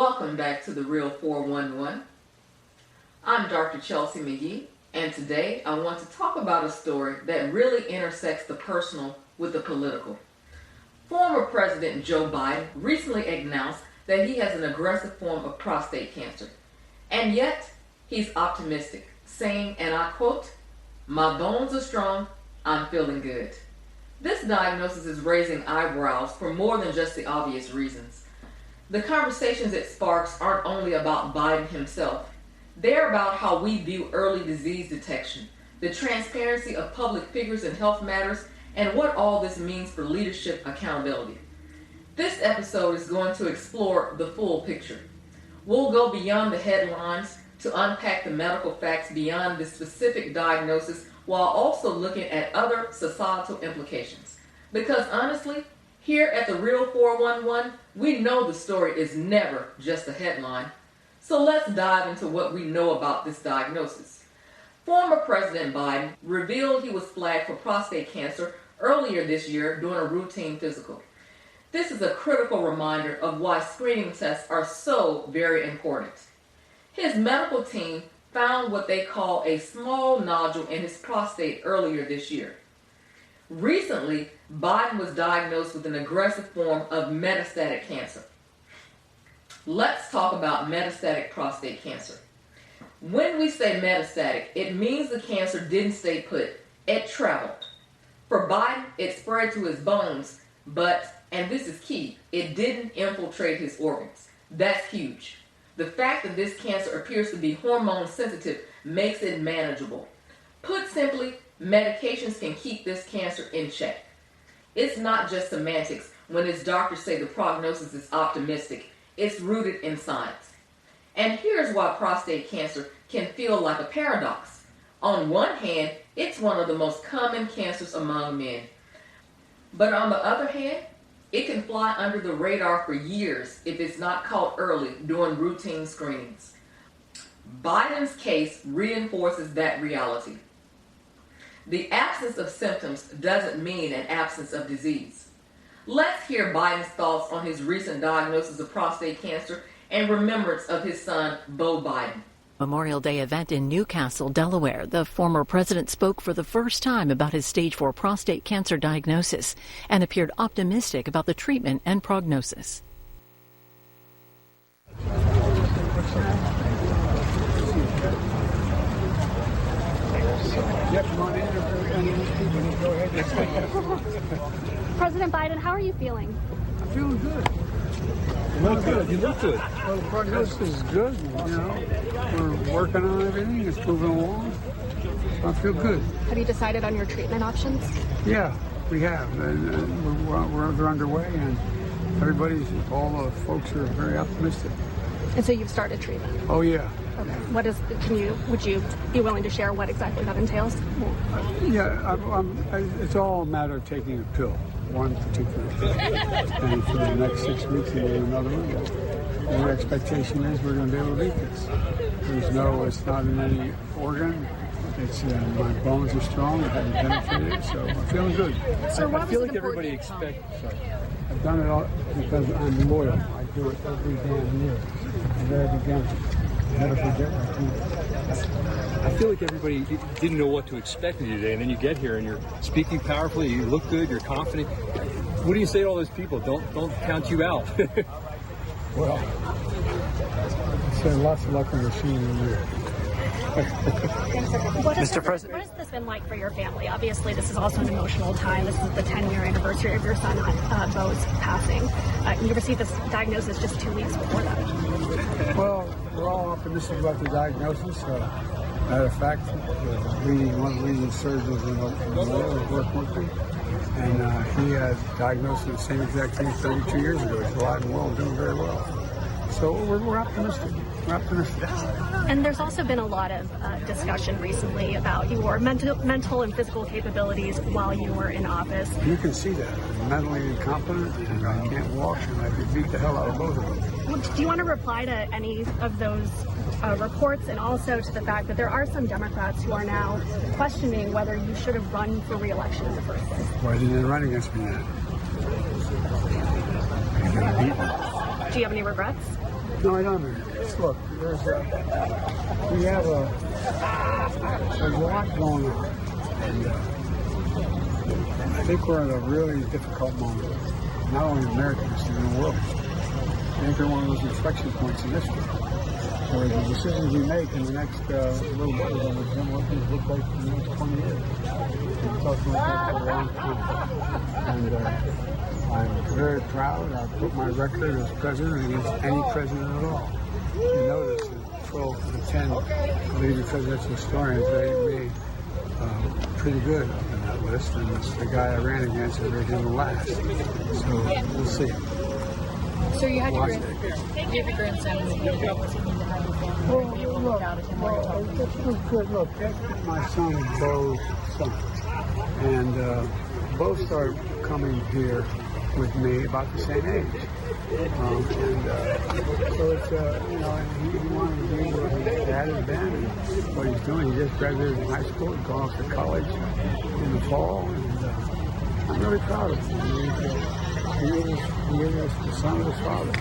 Welcome back to the Real 411. I'm Dr. Chelsea McGee, and today I want to talk about a story that really intersects the personal with the political. Former President Joe Biden recently announced that he has an aggressive form of prostate cancer, and yet he's optimistic, saying, and I quote, "My bones are strong, I'm feeling good." This diagnosis is raising eyebrows for more than just the obvious reasons. The conversations it sparks aren't only about Biden himself. They're about how we view early disease detection, the transparency of public figures in health matters, and what all this means for leadership accountability. This episode is going to explore the full picture. We'll go beyond the headlines to unpack the medical facts beyond the specific diagnosis while also looking at other societal implications. Because honestly, here at the Real 411, we know the story is never just a headline. So let's dive into what we know about this diagnosis. Former President Biden revealed he was flagged for prostate cancer earlier this year during a routine physical. This is a critical reminder of why screening tests are so very important. His medical team found what they call a small nodule in his prostate earlier this year. Recently, Biden was diagnosed with an aggressive form of metastatic cancer. Let's talk about metastatic prostate cancer. When we say metastatic, it means the cancer didn't stay put, it traveled. For Biden, it spread to his bones, but, and this is key, it didn't infiltrate his organs. That's huge. The fact that this cancer appears to be hormone sensitive makes it manageable. Put simply, medications can keep this cancer in check. It's not just semantics when its doctors say the prognosis is optimistic. It's rooted in science. And here's why prostate cancer can feel like a paradox. On one hand, it's one of the most common cancers among men. But on the other hand, it can fly under the radar for years if it's not caught early during routine screenings. Biden's case reinforces that reality. The absence of symptoms doesn't mean an absence of disease. Let's hear Biden's thoughts on his recent diagnosis of prostate cancer and remembrance of his son, Beau Biden. Memorial Day event in Newcastle, Delaware. The former president spoke for the first time about his stage 4 prostate cancer diagnosis and appeared optimistic about the treatment and prognosis. President Biden, how are you feeling? I'm feeling good. You look good. You look good. Well, the prognosis is good. You know, we're working on everything. It's moving along. So I feel good. Have you decided on your treatment options? Yeah, we have. They're underway, and all the folks are very optimistic. And so you've started treatment? Oh, yeah. Okay. Would you be willing to share what exactly that entails? It's all a matter of taking a pill, one particular pill. And for the next 6 weeks, and then another one. And the expectation is we're going to be able to beat this. It's not in any organ. It's my bones are strong. It hasn't penetrated, so I'm feeling good. So I feel like everybody expects. I've done it all because I'm loyal. I do it every damn year. From the very beginning. I never forget my team. I feel like everybody didn't know what to expect of you today, and then you get here and you're speaking powerfully. You look good. You're confident. What do you say to all those people? Don't count you out. Well, I say lots of luck in the senior year. Mr. President, what has this been like for your family? Obviously, this is also an emotional time. This is the 10-year anniversary of your son, Beau's passing. You received this diagnosis just 2 weeks before that. Well, we're all optimistic about the diagnosis. Matter of fact, one of the leading surgeons in the world is working with me. And he had diagnosed the same exact thing 32 years ago. He's alive and well, doing very well. So we're optimistic. We're optimistic. And there's also been a lot of discussion recently about your mental and physical capabilities while you were in office. You can see that. I'm mentally incompetent, and I can't walk, and I could beat the hell out of both of them. Well, do you want to reply to any of those reports, and also to the fact that there are some Democrats who are now questioning whether you should have run for re-election in the first place? Why didn't they run against me then? Do you have any regrets? No, I don't. Look, there's a lot going on, and I think we're in a really difficult moment, not only in America, but in the world. I think they're one of those inflection points in history, where the decisions we make in the next little bit are going to determine what things look like in the next 20 years. We're talking about that for a long time. And I'm very proud. I put my record as president against any president at all. You notice that 12 of the 10 leading presidential historians rated me pretty good on that list, and the guy I ran against, I rated him last. So we'll see. So you had your grandson in the video. What's it mean to have your family be able to look out at him while you're talking? It was good. Look, that's my son Bo's son. And Bo started coming here with me about the same age. So it's, he wanted to be where his dad has been and what he's doing. He just graduated from high school and going off to college in the fall. And I'm really proud of him. He is the son of his father.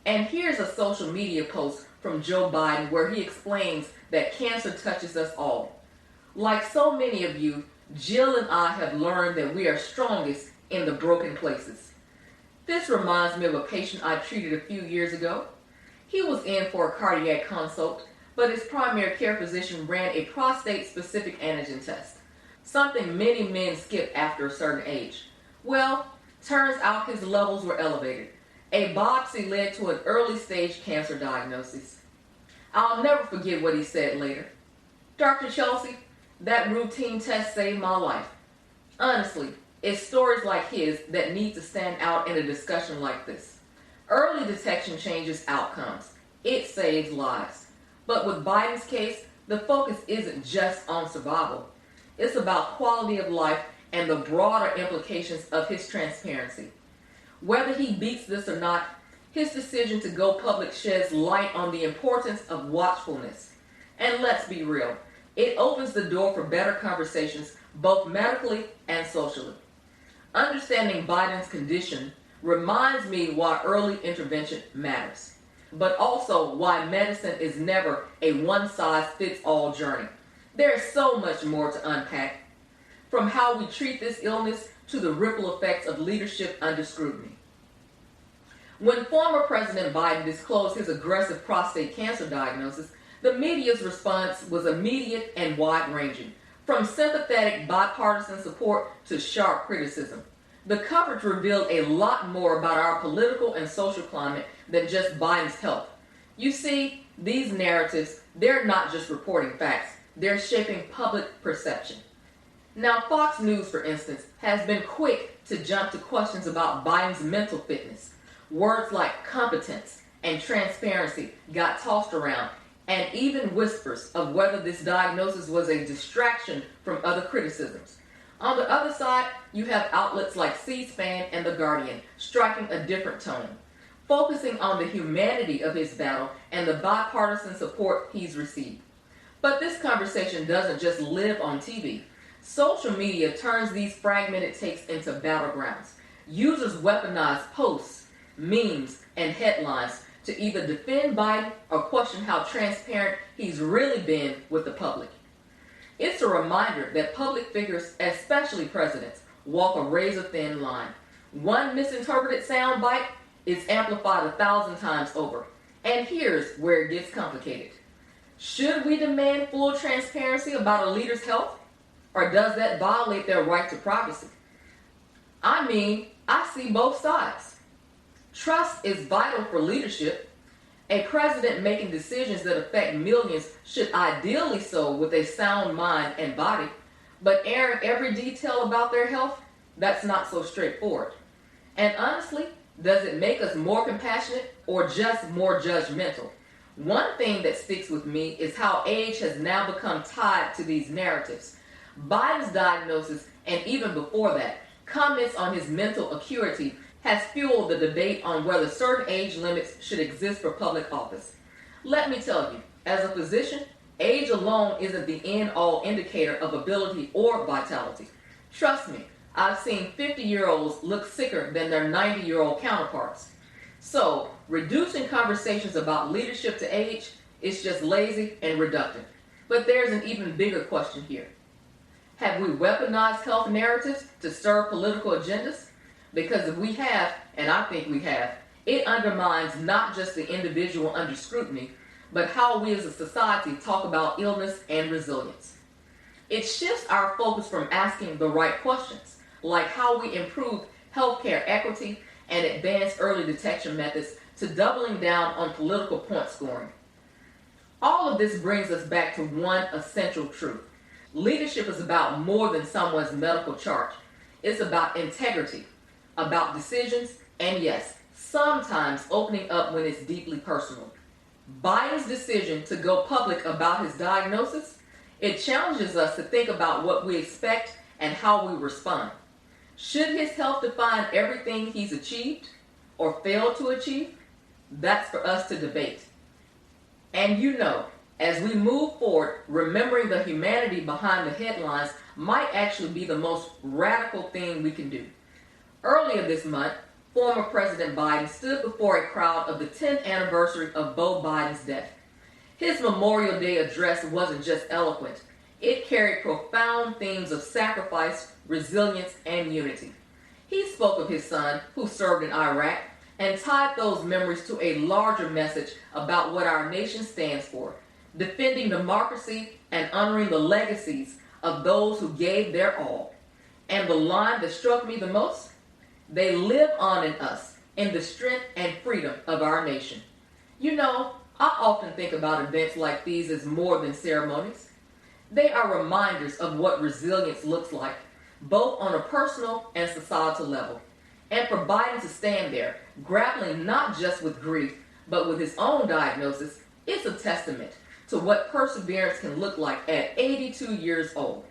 And here's a social media post from Joe Biden where he explains that cancer touches us all. Like so many of you, Jill and I have learned that we are strongest in the broken places. This reminds me of a patient I treated a few years ago. He was in for a cardiac consult, but his primary care physician ran a prostate-specific antigen test, something many men skip after a certain age. Well, turns out his levels were elevated. A biopsy led to an early-stage cancer diagnosis. I'll never forget what he said later. Dr. Chelsea, that routine test saved my life. Honestly, it's stories like his that need to stand out in a discussion like this. Early detection changes outcomes. It saves lives. But with Biden's case, the focus isn't just on survival. It's about quality of life and the broader implications of his transparency. Whether he beats this or not, his decision to go public sheds light on the importance of watchfulness. And let's be real, it opens the door for better conversations, both medically and socially. Understanding Biden's condition reminds me why early intervention matters, but also why medicine is never a one-size-fits-all journey. There is so much more to unpack, from how we treat this illness to the ripple effects of leadership under scrutiny. When former President Biden disclosed his aggressive prostate cancer diagnosis, the media's response was immediate and wide-ranging, from sympathetic bipartisan support to sharp criticism. The coverage revealed a lot more about our political and social climate than just Biden's health. You see, these narratives, they're not just reporting facts, they're shaping public perception. Now, Fox News, for instance, has been quick to jump to questions about Biden's mental fitness. Words like competence and transparency got tossed around, and even whispers of whether this diagnosis was a distraction from other criticisms. On the other side, you have outlets like C-SPAN and The Guardian striking a different tone, focusing on the humanity of his battle and the bipartisan support he's received. But this conversation doesn't just live on TV. Social media turns these fragmented takes into battlegrounds. Users weaponize posts, memes, and headlines to either defend Biden or question how transparent he's really been with the public. It's a reminder that public figures, especially presidents, walk a razor-thin line. One misinterpreted soundbite is amplified 1,000 times over. And here's where it gets complicated. Should we demand full transparency about a leader's health? Or does that violate their right to privacy? I mean, I see both sides. Trust is vital for leadership. A president making decisions that affect millions should ideally so with a sound mind and body. But airing every detail about their health, that's not so straightforward. And honestly, does it make us more compassionate or just more judgmental? One thing that sticks with me is how age has now become tied to these narratives. Biden's diagnosis, and even before that, comments on his mental acuity has fueled the debate on whether certain age limits should exist for public office. Let me tell you, as a physician, age alone isn't the end-all indicator of ability or vitality. Trust me, I've seen 50-year-olds look sicker than their 90-year-old counterparts. So, reducing conversations about leadership to age is just lazy and reductive. But there's an even bigger question here. Have we weaponized health narratives to serve political agendas? Because if we have, and I think we have, it undermines not just the individual under scrutiny, but how we as a society talk about illness and resilience. It shifts our focus from asking the right questions, like how we improve healthcare equity and advance early detection methods, to doubling down on political point scoring. All of this brings us back to one essential truth. Leadership is about more than someone's medical chart. It's about integrity, about decisions, and yes, sometimes opening up when it's deeply personal. Biden's decision to go public about his diagnosis, it challenges us to think about what we expect and how we respond. Should his health define everything he's achieved or failed to achieve? That's for us to debate. And you know, as we move forward, remembering the humanity behind the headlines might actually be the most radical thing we can do. Earlier this month, former President Biden stood before a crowd of the 10th anniversary of Beau Biden's death. His Memorial Day address wasn't just eloquent. It carried profound themes of sacrifice, resilience, and unity. He spoke of his son, who served in Iraq, and tied those memories to a larger message about what our nation stands for, defending democracy and honoring the legacies of those who gave their all. And the line that struck me the most: they live on in us, in the strength and freedom of our nation. You know, I often think about events like these as more than ceremonies. They are reminders of what resilience looks like, both on a personal and societal level. And for Biden to stand there, grappling not just with grief, but with his own diagnosis, it's a testament to what perseverance can look like at 82 years old.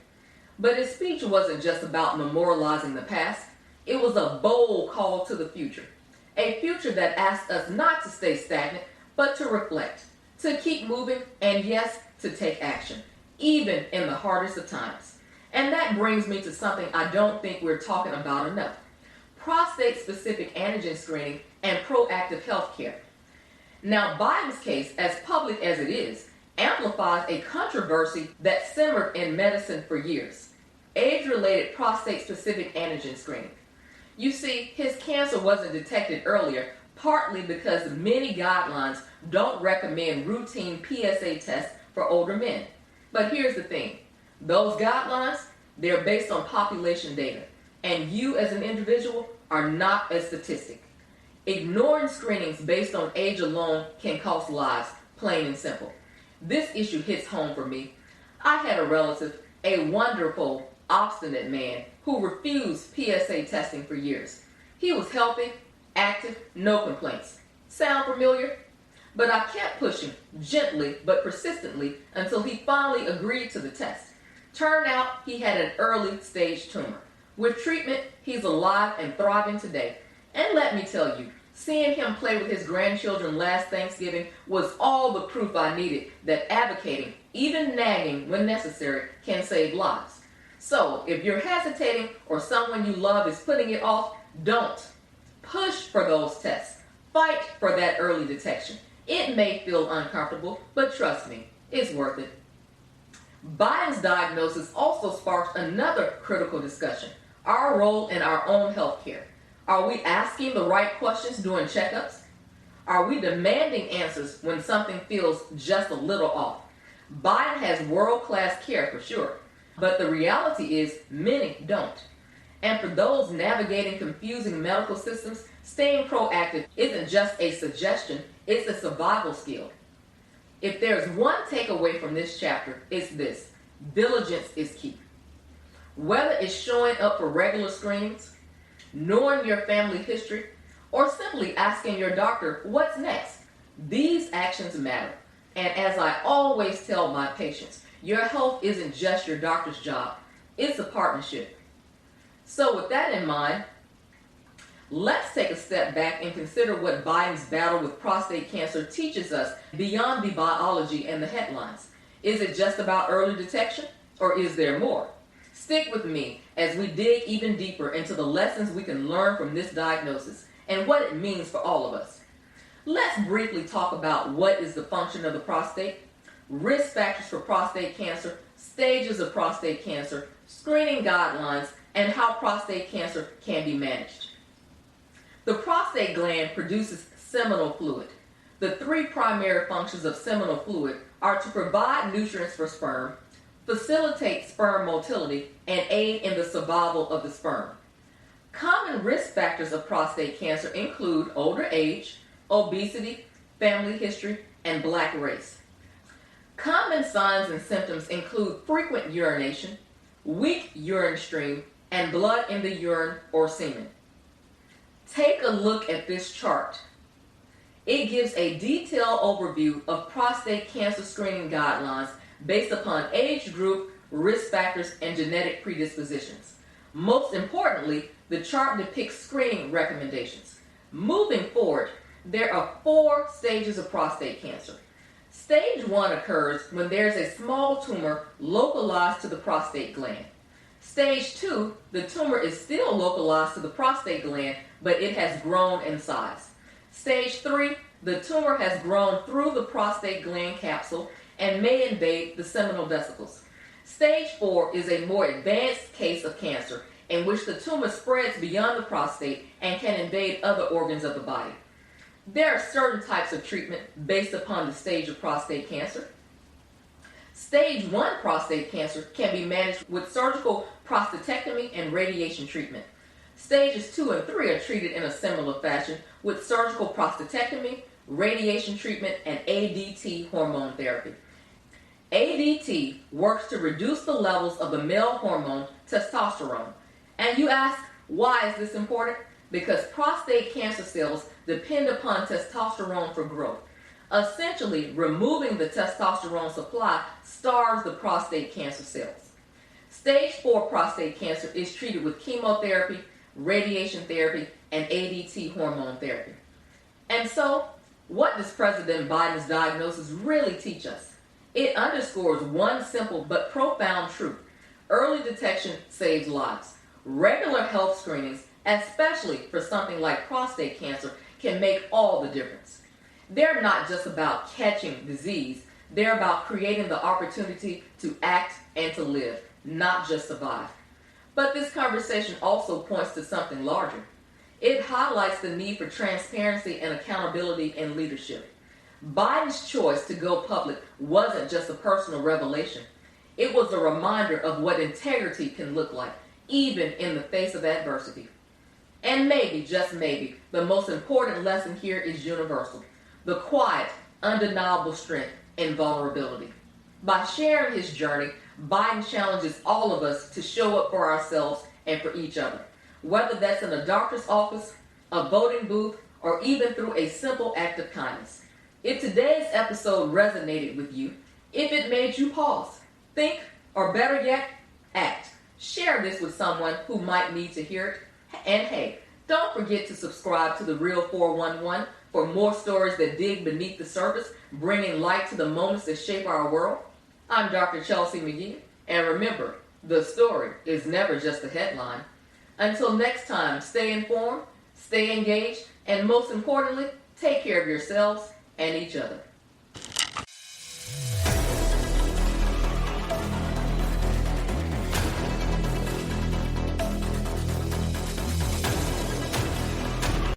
But his speech wasn't just about memorializing the past. It was a bold call to the future. A future that asks us not to stay stagnant, but to reflect, to keep moving, and yes, to take action, even in the hardest of times. And that brings me to something I don't think we're talking about enough: prostate-specific antigen screening and proactive health care. Now, Biden's case, as public as it is, amplifies a controversy that simmered in medicine for years: age-related prostate-specific antigen screening. You see, his cancer wasn't detected earlier, partly because many guidelines don't recommend routine PSA tests for older men. But here's the thing: those guidelines, they're based on population data, and you as an individual are not a statistic. Ignoring screenings based on age alone can cost lives, plain and simple. This issue hits home for me. I had a relative, a wonderful, obstinate man, who refused PSA testing for years. He was healthy, active, no complaints. Sound familiar? But I kept pushing, gently but persistently, until he finally agreed to the test. Turned out he had an early stage tumor. With treatment, he's alive and thriving today. And let me tell you, seeing him play with his grandchildren last Thanksgiving was all the proof I needed that advocating, even nagging when necessary, can save lives. So, if you're hesitating or someone you love is putting it off, don't. Push for those tests. Fight for that early detection. It may feel uncomfortable, but trust me, it's worth it. Biden's diagnosis also sparked another critical discussion: our role in our own health care. Are we asking the right questions during checkups? Are we demanding answers when something feels just a little off? Biden has world-class care for sure, but the reality is many don't. And for those navigating confusing medical systems, staying proactive isn't just a suggestion, it's a survival skill. If there's one takeaway from this chapter, it's this: diligence is key. Whether it's showing up for regular screenings, knowing your family history, or simply asking your doctor what's next, these actions matter. And as I always tell my patients, your health isn't just your doctor's job, it's a partnership. So with that in mind, let's take a step back and consider what Biden's battle with prostate cancer teaches us beyond the biology and the headlines. Is it just about early detection, or is there more? Stick with me as we dig even deeper into the lessons we can learn from this diagnosis and what it means for all of us. Let's briefly talk about what is the function of the prostate, risk factors for prostate cancer, stages of prostate cancer, screening guidelines, and how prostate cancer can be managed. The prostate gland produces seminal fluid. The three primary functions of seminal fluid are to provide nutrients for sperm, facilitate sperm motility, and aid in the survival of the sperm. Common risk factors of prostate cancer include older age, obesity, family history, and Black race. Common signs and symptoms include frequent urination, weak urine stream, and blood in the urine or semen. Take a look at this chart. It gives a detailed overview of prostate cancer screening guidelines based upon age group, risk factors, and genetic predispositions. Most importantly, the chart depicts screening recommendations. Moving forward, there are 4 stages of prostate cancer. Stage 1 occurs when there is a small tumor localized to the prostate gland. Stage 2, the tumor is still localized to the prostate gland, but it has grown in size. Stage 3, the tumor has grown through the prostate gland capsule and may invade the seminal vesicles. Stage 4 is a more advanced case of cancer in which the tumor spreads beyond the prostate and can invade other organs of the body. There are certain types of treatment based upon the stage of prostate cancer. Stage 1 prostate cancer can be managed with surgical prostatectomy and radiation treatment. Stages 2 and 3 are treated in a similar fashion with surgical prostatectomy, radiation treatment, and ADT hormone therapy. ADT works to reduce the levels of the male hormone testosterone. And you ask, why is this important? Because prostate cancer cells depend upon testosterone for growth. Essentially, removing the testosterone supply starves the prostate cancer cells. Stage 4 prostate cancer is treated with chemotherapy, radiation therapy, and ADT hormone therapy. And so, what does President Biden's diagnosis really teach us? It underscores one simple but profound truth. Early detection saves lives. Regular health screenings, especially for something like prostate cancer, can make all the difference. They're not just about catching disease, they're about creating the opportunity to act and to live, not just survive. But this conversation also points to something larger. It highlights the need for transparency and accountability in leadership. Biden's choice to go public wasn't just a personal revelation. It was a reminder of what integrity can look like, even in the face of adversity. And maybe, just maybe, the most important lesson here is universal. The quiet, undeniable strength in vulnerability. By sharing his journey, Biden challenges all of us to show up for ourselves and for each other, whether that's in a doctor's office, a voting booth, or even through a simple act of kindness. If today's episode resonated with you, if it made you pause, think, or better yet, act, share this with someone who might need to hear it. And hey, don't forget to subscribe to The Real 411 for more stories that dig beneath the surface, bringing light to the moments that shape our world. I'm Dr. Chelsea McGee, and remember, the story is never just a headline. Until next time, stay informed, stay engaged, and most importantly, take care of yourselves and each other.